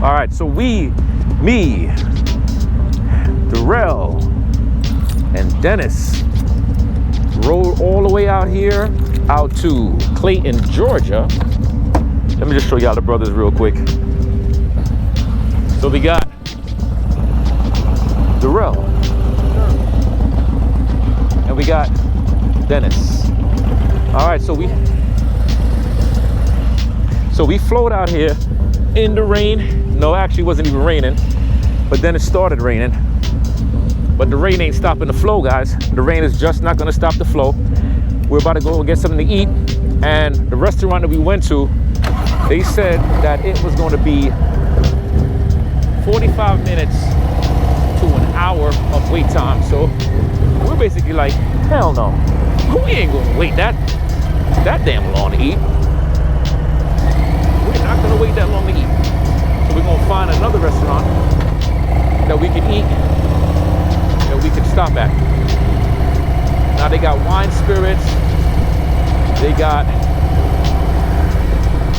All right, so me, Darrell, and Dennis rode all the way out here, out to Clayton, Georgia. Let me just show y'all the brothers real quick. So we got Darrell, and we got Dennis. All right, so we float out here in the rain. No, actually it wasn't even raining, but then it started raining. But the rain ain't stopping the flow, guys. The rain is just not gonna stop the flow. We're about to go and get something to eat, and the restaurant that we went to, they said that it was going to be 45 minutes to an hour of wait time. So we're basically like, hell no, we ain't gonna wait that damn long to eat. We're not gonna wait that long to eat. So we're gonna find another restaurant that we can eat, that we can stop at. Now they got wine spirits, they got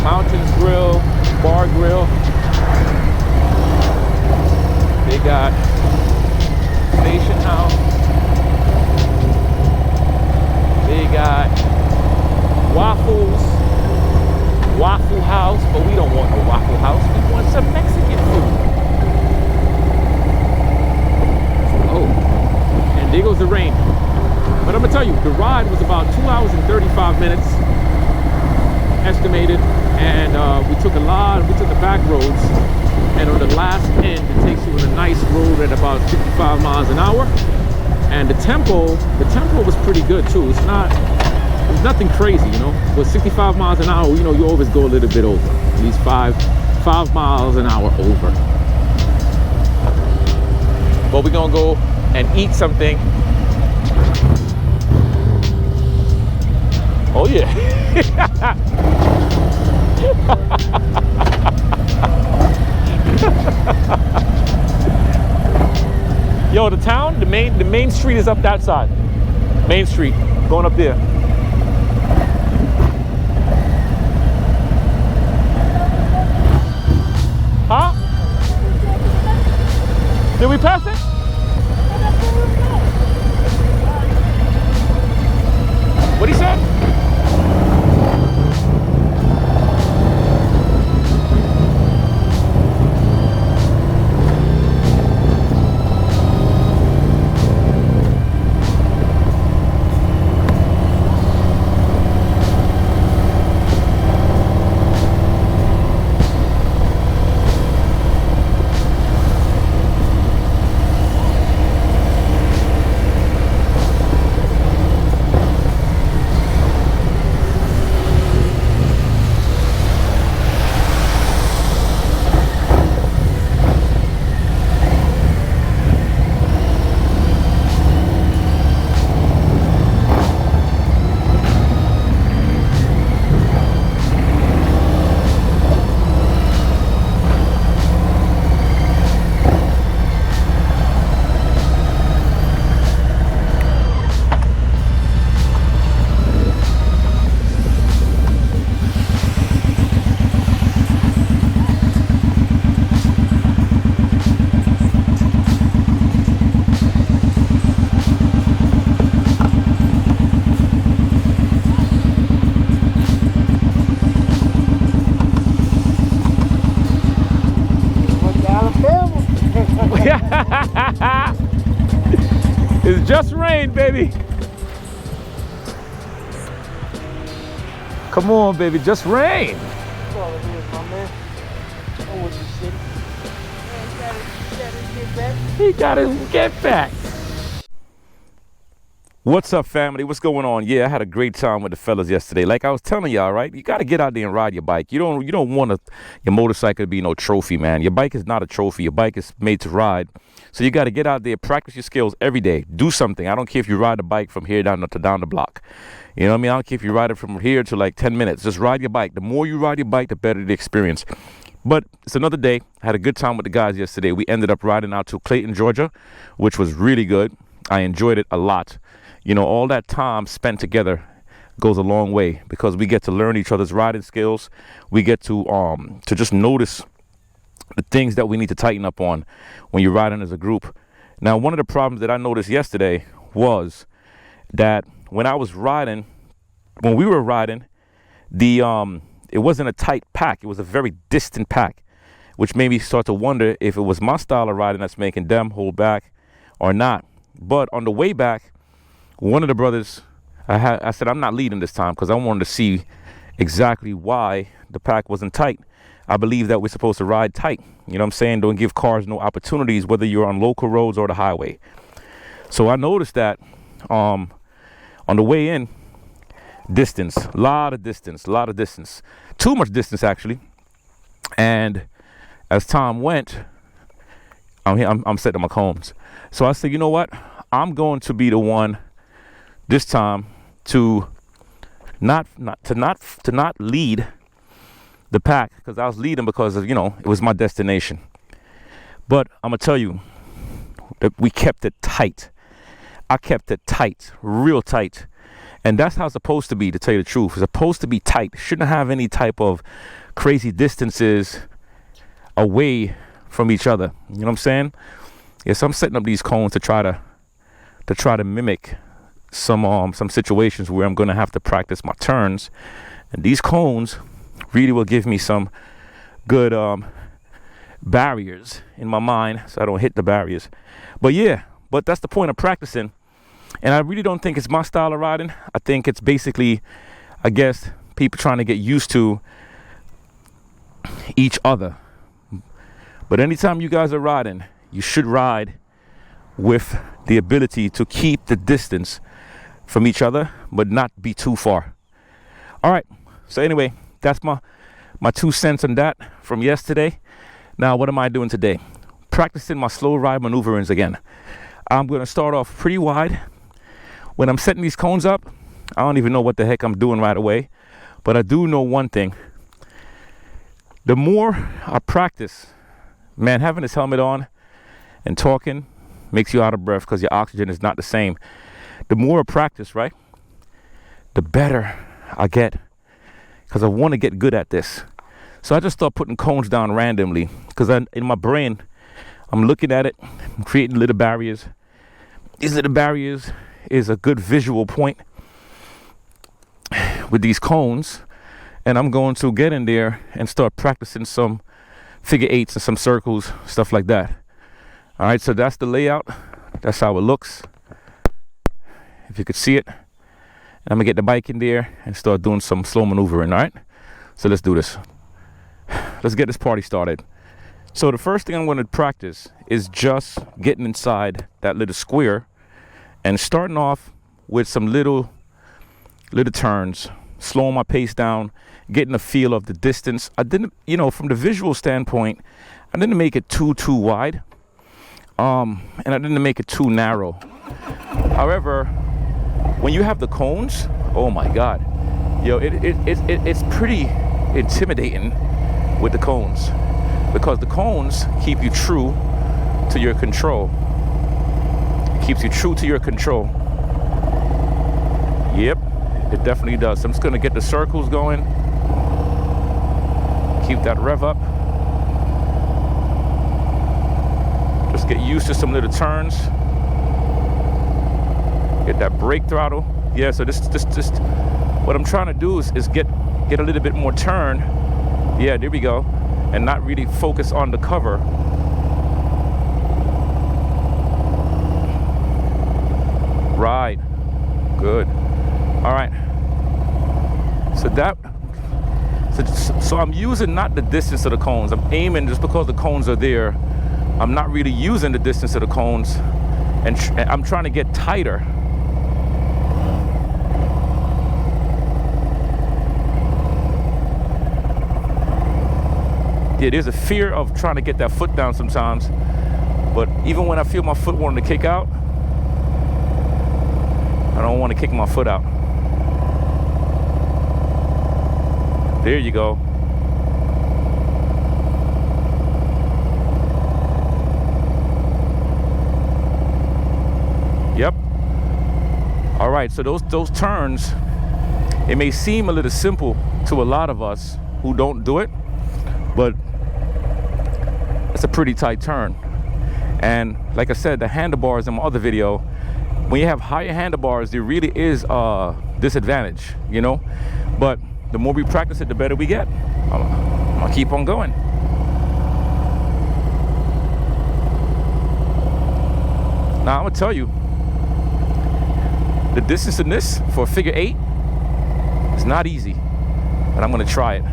Mountains Grill, Bar Grill, they got Station House, they got Waffles, Waffle House, but we don't want no Waffle House, we want some Mexican food. Oh, and there goes the rain. But I'm gonna tell you, the ride was about 2 hours and 35 minutes estimated, and we took the back roads, and on the last end it takes you on a nice road at about 55 miles an hour. And the tempo was pretty good too. It's nothing crazy, you know. But 65 miles an hour, you know, you always go a little bit over, at least five miles an hour over. But we're gonna go and eat something. Oh yeah. Yo, the town, the main street is up that side. Main Street, going up there. Huh? Did we pass it? What'd he say? It's just rain, baby. Come on, baby, just rain. That's all it is, my man. Oh, with the city. He gotta get back. What's up, family? What's going on? Yeah, I had a great time with the fellas yesterday. Like I was telling y'all, right? You gotta get out there and ride your bike. You don't want your motorcycle to be no trophy, man. Your bike is not a trophy. Your bike is made to ride. So you gotta get out there, practice your skills every day. Do something. I don't care if you ride a bike from here down the block. You know what I mean? I don't care if you ride it from here to like 10 minutes. Just ride your bike. The more you ride your bike, the better the experience. But it's another day. I had a good time with the guys yesterday. We ended up riding out to Clayton, Georgia, which was really good. I enjoyed it a lot. You know, all that time spent together goes a long way because we get to learn each other's riding skills. We get to just notice the things that we need to tighten up on when you're riding as a group. Now, one of the problems that I noticed yesterday was that when we were riding, it wasn't a tight pack. It was a very distant pack, which made me start to wonder if it was my style of riding that's making them hold back or not. But on the way back, one of the brothers, I said, I'm not leading this time because I wanted to see exactly why the pack wasn't tight. I believe that we're supposed to ride tight. You know what I'm saying? Don't give cars no opportunities, whether you're on local roads or the highway. So I noticed that on the way in, distance, a lot of distance, too much distance actually. And as time went, I'm setting my cones. So I said, you know what? I'm going to be the one this time to not lead the pack, because I was leading because of, it was my destination. But I'm gonna tell you that we kept it tight. I kept it tight, real tight. And that's how it's supposed to be, to tell you the truth. It's supposed to be tight. Shouldn't have any type of crazy distances away from each other. You know what I'm saying? Yes, I'm setting up these cones to try to mimic some situations where I'm gonna have to practice my turns. And these cones really will give me some good barriers in my mind so I don't hit the barriers. But that's the point of practicing. And I really don't think it's my style of riding. I think it's basically, I guess, people trying to get used to each other. But anytime you guys are riding, you should ride with the ability to keep the distance from each other, but not be too far. All right. So anyway, that's my 2 cents on that from yesterday. Now, what am I doing today? Practicing my slow ride maneuverings again. I'm going to start off pretty wide. When I'm setting these cones up, I don't even know what the heck I'm doing right away. But I do know one thing. The more I practice, man, having this helmet on and talking makes you out of breath because your oxygen is not the same. The more I practice, right, the better I get, because I want to get good at this. So I just start putting cones down randomly, because in my brain, I'm looking at it, I'm creating little barriers. These little barriers is a good visual point with these cones, and I'm going to get in there and start practicing some figure eights and some circles, stuff like that. All right, so that's the layout. That's how it looks, if you could see it. And I'm gonna get the bike in there and start doing some slow maneuvering. All right, so let's do this. Let's get this party started. So the first thing I'm going to practice is just getting inside that little square and starting off with some little turns, slowing my pace down, getting a feel of the distance. I didn't, from the visual standpoint, I didn't make it too wide, and I didn't make it too narrow. However, when you have the cones, oh my God, it's pretty intimidating with the cones, because the cones keep you true to your control. Keeps you true to your control. Yep, it definitely does. So I'm just gonna get the circles going. Keep that rev up. Just get used to some little turns. Get that brake throttle. Yeah, so this what I'm trying to do is get a little bit more turn. Yeah, there we go. And not really focus on the cover. Right. Good. All right. So I'm using not the distance of the cones. I'm aiming just because the cones are there. I'm not really using the distance of the cones, and I'm trying to get tighter. Yeah, there's a fear of trying to get that foot down sometimes. But even when I feel my foot wanting to kick out, I don't want to kick my foot out. There you go. Yep. All right, so those turns, it may seem a little simple to a lot of us who don't do it, but That's a pretty tight turn. And like I said, the handlebars in my other video, when you have higher handlebars, there really is a disadvantage, you know. But the more we practice it, the better we get. I'm gonna keep on going. Now I'm gonna tell you, the distance in this for a figure 8 is not easy, but I'm gonna try it.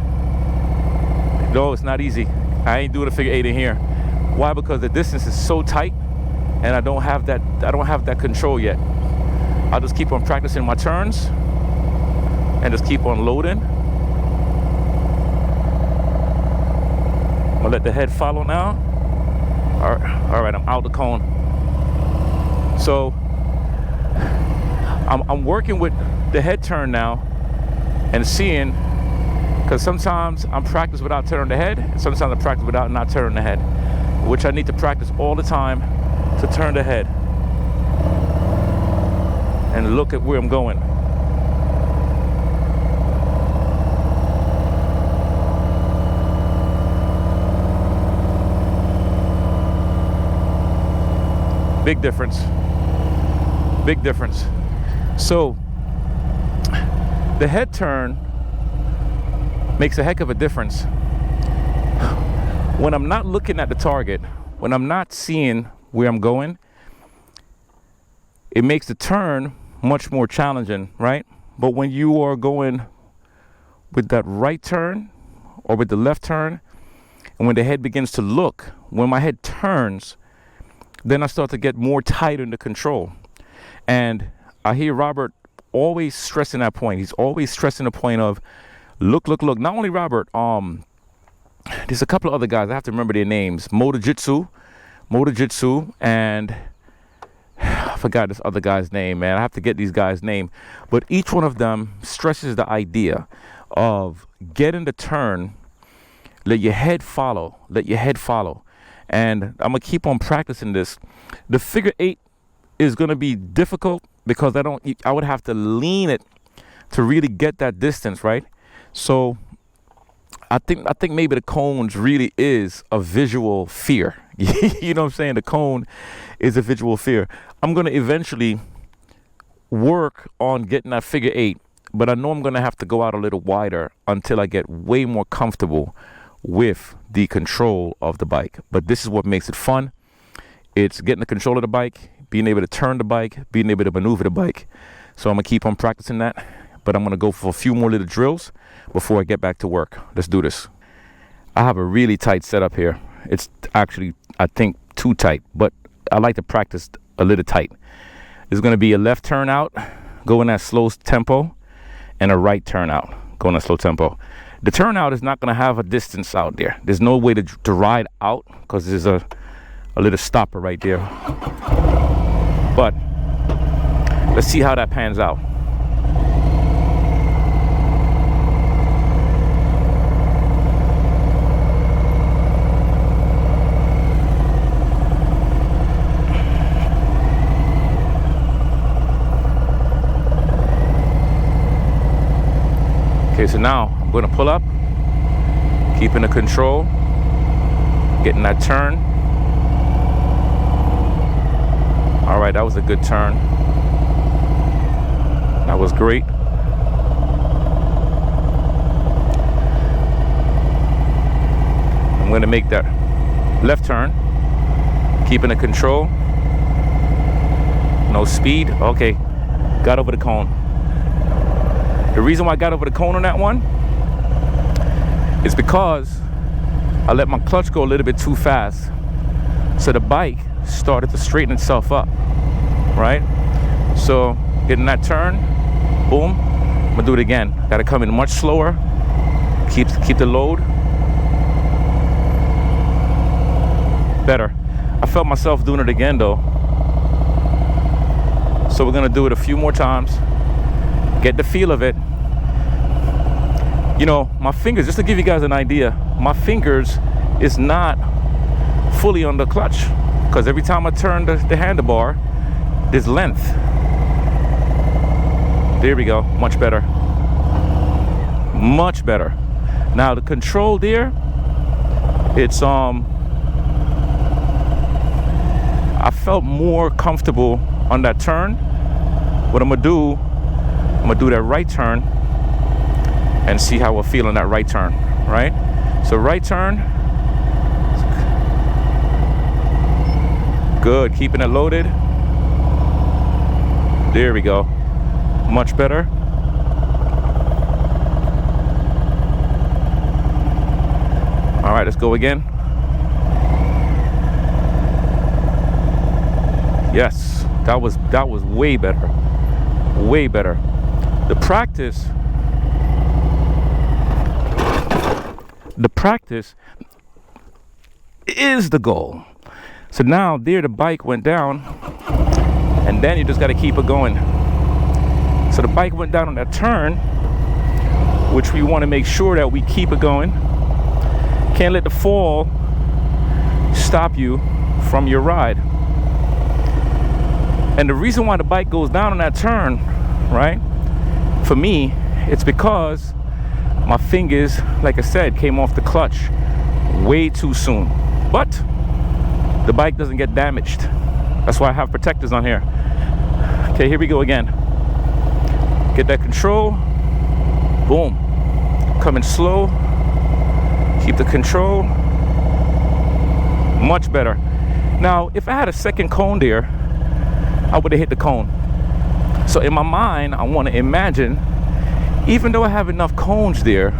No, it's not easy. I ain't doing a figure 8 in here. Why? Because the distance is so tight, and I don't have that control yet. I'll just keep on practicing my turns and just keep on loading. I'm gonna let the head follow now. All right, I'm out the cone. So I'm working with the head turn now and seeing, because sometimes I'm practiced without turning the head, and sometimes I practice without not turning the head, which I need to practice all the time to turn the head and look at where I'm going. Big difference. Big difference. So the head turn makes a heck of a difference. When I'm not looking at the target, when I'm not seeing where I'm going, it makes the turn much more challenging, right? But when you are going with that right turn or with the left turn, and when the head begins to look, when my head turns, then I start to get more tight in the control. And I hear Robert always stressing that point. He's always stressing the point of look. Not only Robert, there's a couple of other guys, I have to remember their names. Motojitsu, and I forgot this other guy's name, man. I have to get these guys' name. But each one of them stresses the idea of getting the turn, let your head follow. And I'm gonna keep on practicing this. The figure 8 is gonna be difficult because I would have to lean it to really get that distance, right? So I think maybe the cones really is a visual fear. You know what I'm saying? The cone is a visual fear. I'm gonna eventually work on getting that figure 8, but I know I'm gonna have to go out a little wider until I get way more comfortable with the control of the bike. But this is what makes it fun. It's getting the control of the bike, being able to turn the bike, being able to maneuver the bike. So I'm gonna keep on practicing that, but I'm gonna go for a few more little drills before I get back to work. Let's do this. I have a really tight setup here. It's actually, I think, too tight, but I like to practice a little tight. There's gonna be a left turn out, going at slow tempo, and a right turn out, going at slow tempo. The turnout is not going to have a distance out there. There's no way to ride out because there's a little stopper right there. But let's see how that pans out. Okay, so now I'm going to pull up, keeping the control, getting that turn. All right, that was a good turn. That was great. I'm going to make that left turn, keeping the control. No speed. Okay, got over the cone. The reason why I got over the cone on that one is because I let my clutch go a little bit too fast. So the bike started to straighten itself up, right? So getting that turn, boom, I'm gonna do it again. Gotta come in much slower, keep the load. Better. I felt myself doing it again though. So we're gonna do it a few more times. Get the feel of it. You know, my fingers, just to give you guys an idea, my fingers is not fully on the clutch because every time I turn the handlebar, there's length. There we go, much better. Much better. Now the control there, it's I felt more comfortable on that turn. What I'm gonna do that right turn and see how I feel on that right turn, right? So right turn, good, keeping it loaded. There we go, much better. All right, let's go again. Yes, that was way better, way better. The practice is the goal. So now there the bike went down, and then you just got to keep it going. So the bike went down on that turn, which we want to make sure that we keep it going. Can't let the fall stop you from your ride. And the reason why the bike goes down on that turn, right, for me, it's because my fingers, like I said, came off the clutch way too soon. But the bike doesn't get damaged. That's why I have protectors on here. Okay, here we go again. Get that control. Boom. Coming slow. Keep the control. Much better. Now, if I had a second cone there, I would have hit the cone. So in my mind, I want to imagine, even though I have enough cones there,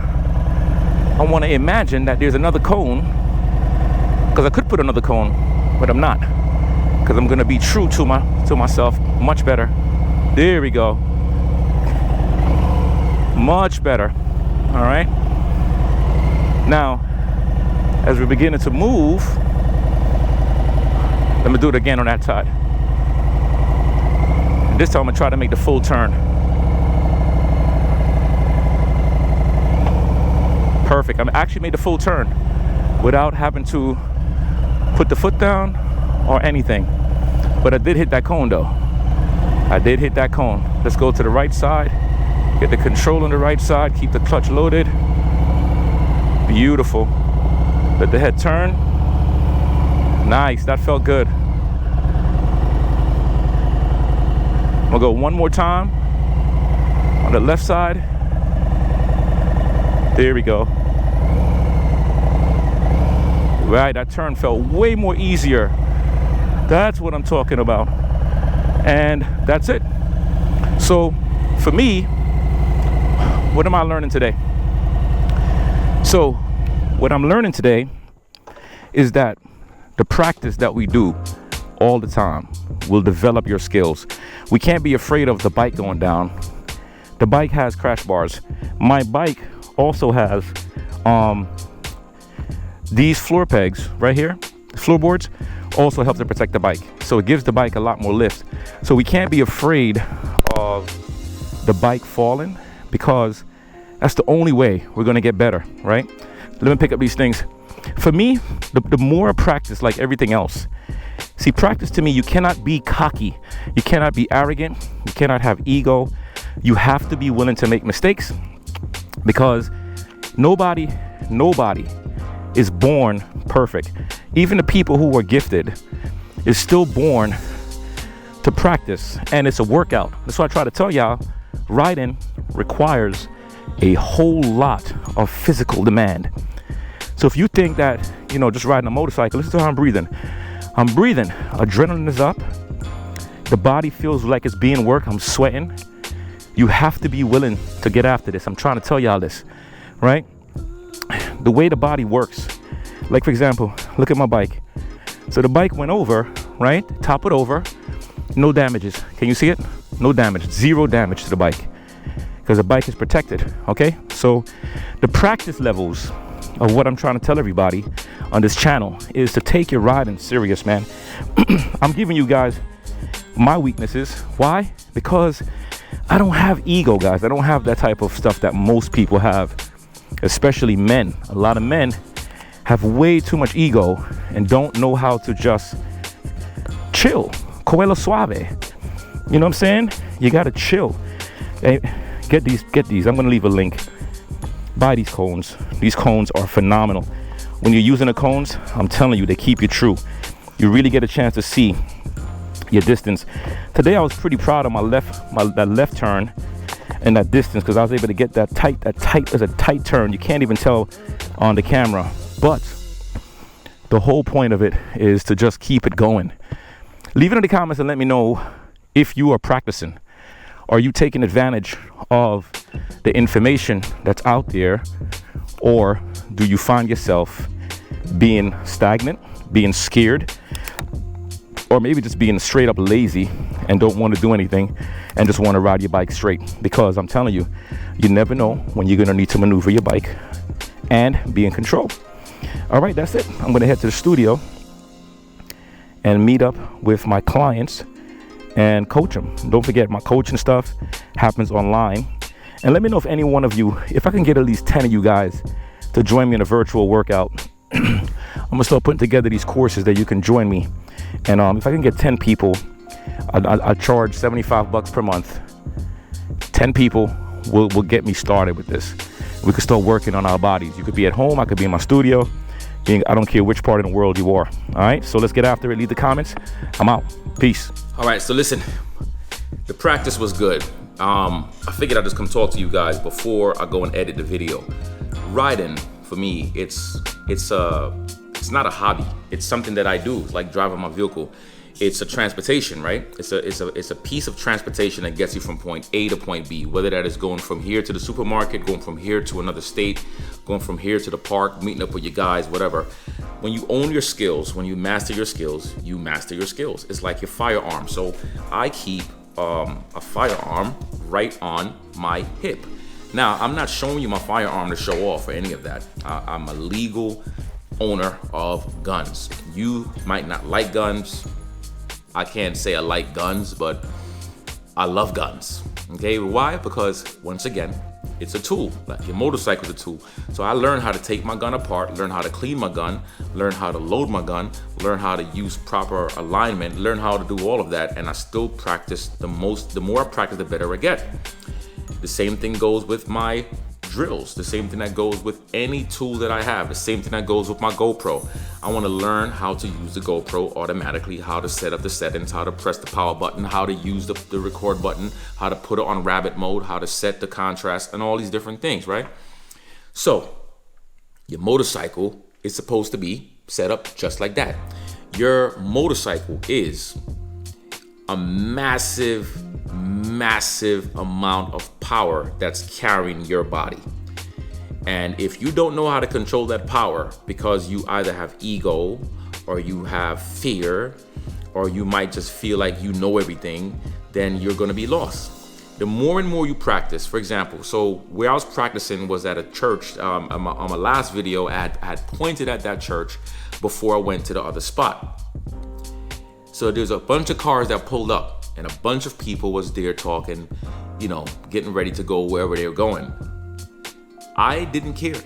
I want to imagine that there's another cone, because I could put another cone, but I'm not, because I'm going to be true to myself. Much better. There we go. Much better. All right. Now, as we're beginning to move, let me do it again on that side. This time I'm gonna try to make the full turn. Perfect. I actually made the full turn without having to put the foot down or anything. But I did hit that cone though. I did hit that cone. Let's go to the right side. Get the control on the right side. Keep the clutch loaded. Beautiful. Let the head turn. Nice. That felt good. I'm gonna go one more time on the left side. There we go. Right, that turn felt way more easier. That's what I'm talking about. And that's it. So for me, what am I learning today? So what I'm learning today is that the practice that we do all the time will develop your skills. We can't be afraid of the bike going down. The bike has crash bars. My bike also has these floor pegs right here. The floorboards also help to protect the bike. So it gives the bike a lot more lift. So we can't be afraid of the bike falling, because that's the only way we're gonna get better, right? Let me pick up these things. For me, the more I practice, like everything else, see, practice to me, you cannot be cocky, you cannot be arrogant, you cannot have ego. You have to be willing to make mistakes, because nobody is born perfect. Even the people who are gifted is still born to practice, and it's a workout. That's why I try to tell y'all, riding requires a whole lot of physical demand. So if you think that, you know, just riding a motorcycle, listen to how I'm breathing. I'm breathing, adrenaline is up, the body feels like it's being worked, I'm sweating. You have to be willing to get after this. I'm trying to tell y'all this, right? The way the body works, like for example, look at my bike. So the bike went over, right? Top it over, no damages. Can you see it? No damage, 0 damage to the bike, because the bike is protected, okay? So the practice levels of what I'm trying to tell everybody on this channel is to take your riding serious, man. I'm giving you guys my weaknesses. Why? Because I don't have ego, guys. I don't have that type of stuff that most people have, especially men. A lot of men have way too much ego and don't know how to just chill. Coelho suave. You know what I'm saying? You gotta chill. Hey, get these. I'm gonna leave a link. Buy these cones. These cones are phenomenal. When you're using the cones, I'm telling you, they keep you true. You really get a chance to see your distance. Today I was pretty proud of that left turn and that distance, because I was able to get that tight. Is a tight turn. You can't even tell on the camera, but the whole point of it is to just keep it going. Leave it in the comments and let me know if you are practicing. Are you taking advantage of the information that's out there, or do you find yourself being stagnant, being scared, or maybe just being straight up lazy and don't want to do anything and just want to ride your bike straight? Because I'm telling you, you never know when you're going to need to maneuver your bike and be in control. All right, that's it. I'm going to head to the studio and meet up with my clients and coach them. Don't forget, my coaching stuff happens online. And let me know if any one of you, if I can get at least 10 of you guys to join me in a virtual workout. I'm gonna start putting together these courses that you can join me. And if I can get 10 people, I charge $75 per month. 10 people will get me started with this. We can start working on our bodies. You could be at home, I could be in my studio. I don't care which part of the world you are. All right, so let's get after it. Leave the comments. I'm out. Peace. All right, so listen, the practice was good. I figured I'd just come talk to you guys before I go and edit the video. Riding, for me, it's not a hobby. It's something that I do. It's like driving my vehicle. It's a transportation, right? It's a piece of transportation that gets you from point A to point B, whether that is going from here to the supermarket, going from here to another state, going from here to the park, meeting up with your guys, whatever. When you own your skills, when you master your skills, you master your skills. It's like your firearm. So I keep a firearm right on my hip. Now, I'm not showing you my firearm to show off or any of that. I'm a legal owner of guns. You might not like guns. I can't say I like guns, but I love guns. Okay, why? Because once again, it's a tool. Like your motorcycle is a tool. So I learned how to take my gun apart, learn how to clean my gun, learn how to load my gun, learn how to use proper alignment, learn how to do all of that, and I still practice the most. The more I practice, the better I get. The same thing goes with my drills, the same thing that goes with any tool that I have, the same thing that goes with my GoPro. I want to learn how to use the GoPro automatically, how to set up the settings, how to press the power button, how to use the record button, how to put it on rabbit mode, how to set the contrast, and all these different things, right? So your motorcycle is supposed to be set up just like that. Your motorcycle is a massive amount of power that's carrying your body. And if you don't know how to control that power because you either have ego or you have fear or you might just feel like you know everything, then you're going to be lost. The more and more you practice, for example, so where I was practicing was at a church. On my last video, I had pointed at that church before I went to the other spot. So there's a bunch of cars that pulled up and a bunch of people was there talking, getting ready to go wherever they were going. I didn't care.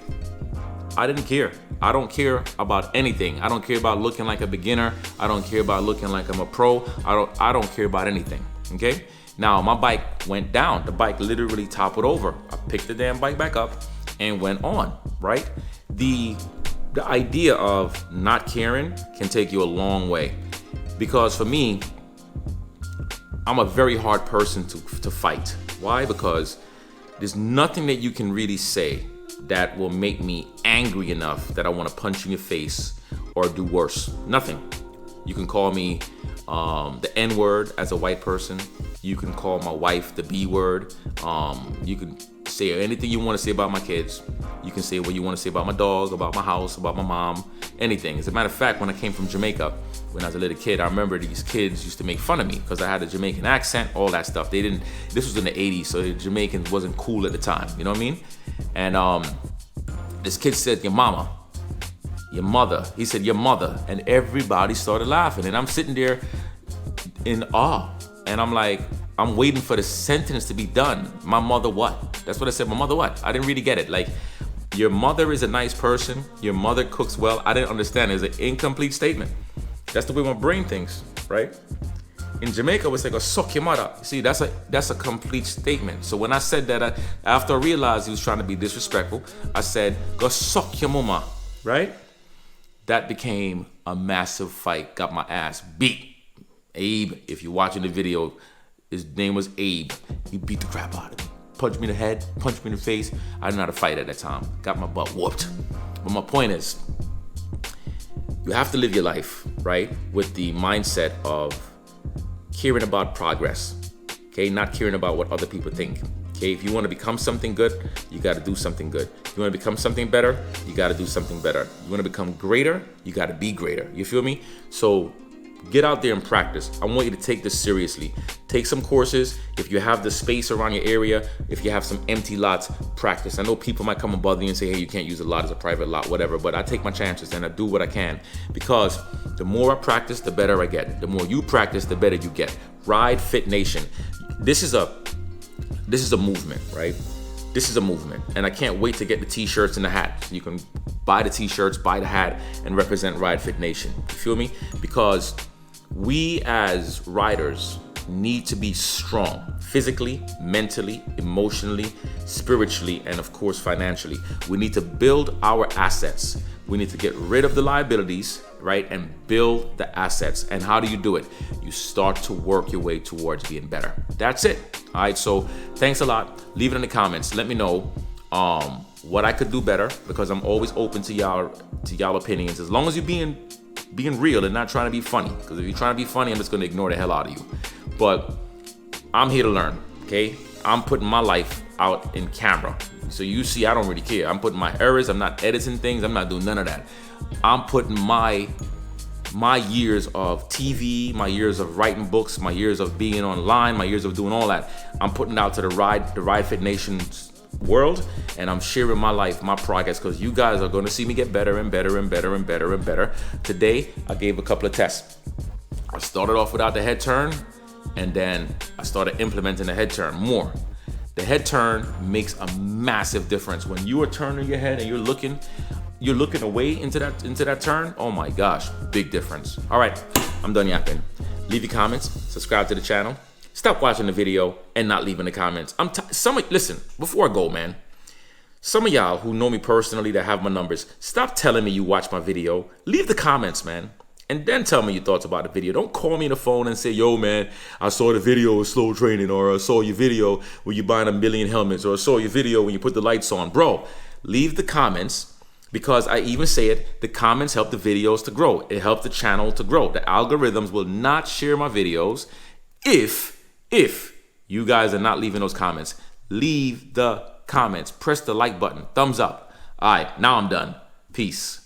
I don't care about anything. I don't care about looking like a beginner. I don't care about looking like I'm a pro. I don't care about anything, okay? Now, my bike went down. The bike literally toppled over. I picked the damn bike back up and went on, right? The idea of not caring can take you a long way. Because for me, I'm a very hard person to fight. Why? Because there's nothing that you can really say that will make me angry enough that I want to punch you in your face or do worse. Nothing. You can call me the N-word as a white person. You can call my wife the B-word. You can say anything you want to say about my kids. You can say what you want to say about my dog, about my house, about my mom, anything. As a matter of fact, when I came from Jamaica, when I was a little kid, I remember these kids used to make fun of me because I had a Jamaican accent, all that stuff. This was in the 80s, so the Jamaican wasn't cool at the time, you know what I mean? And this kid said, your mama, your mother. He said, your mother. And everybody started laughing. And I'm sitting there in awe. And I'm like, I'm waiting for the sentence to be done. My mother what? That's what I said, my mother what? I didn't really get it. Like, your mother is a nice person. Your mother cooks well. I didn't understand. It's an incomplete statement. That's the way my brain thinks, right? In Jamaica, it's like, suck your mother. See, that's a complete statement. So when I said that, after I realized he was trying to be disrespectful, I said, go suck your mama, right? That became a massive fight, got my ass beat. Abe, if you're watching the video, his name was Abe. He beat the crap out of me. Punched me in the head, punched me in the face. I didn't know how to fight at that time. Got my butt whooped. But my point is, you have to live your life, right, with the mindset of caring about progress, okay? Not caring about what other people think, okay? If you want to become something good, you got to do something good. If you want to become something better, you got to do something better. You want to become greater, you got to be greater. You feel me? So get out there and practice. I want you to take this seriously. Take some courses. If you have the space around your area, if you have some empty lots, practice. I know people might come and bother you and say, hey, you can't use a lot as a private lot, whatever, but I take my chances and I do what I can, because the more I practice, the better I get. The more you practice, the better you get. Ride Fit Nation. This is a movement, right? This is a movement, and I can't wait to get the t-shirts and the hat. You can buy the t-shirts, buy the hat, and represent Ride Fit Nation. You feel me? Because we as riders need to be strong physically, mentally, emotionally, spiritually, and of course financially. We need to build our assets. We need to get rid of the liabilities, right, and build the assets. And how do you do it? You start to work your way towards being better. That's it. All right, so thanks a lot. Leave it in the comments. Let me know what I could do better, because I'm always open to y'all opinions, as long as you're being real and not trying to be funny. Because if you're trying to be funny, I'm just going to ignore the hell out of you. But I'm here to learn, okay? I'm putting my life out in camera. So you see, I don't really care. I'm putting my errors. I'm not editing things. I'm not doing none of that. I'm putting my years of TV, my years of writing books, my years of being online, my years of doing all that. I'm putting it out to the Ride Fit Nation's world, and I'm sharing my life, my progress, because you guys are going to see me get better and better and better and better and better. Today, I gave a couple of tests. I started off without the head turn, and then I started implementing the head turn more. The head turn makes a massive difference. When you are turning your head and you're looking away into that turn, oh my gosh, big difference. All right, I'm done yapping. Leave your comments, subscribe to the channel. Stop watching the video and not leaving the comments. Listen, before I go, man, some of y'all who know me personally, that have my numbers, stop telling me you watch my video. Leave the comments, man, and then tell me your thoughts about the video. Don't call me on the phone and say, yo, man, I saw the video of slow training, or I saw your video when you're buying 1 million helmets, or I saw your video when you put the lights on. Bro, leave the comments, because I even say it, the comments help the videos to grow. It helps the channel to grow. The algorithms will not share my videos if you guys are not leaving those comments. Leave the comments. Press the like button. Thumbs up. All right, now I'm done. Peace.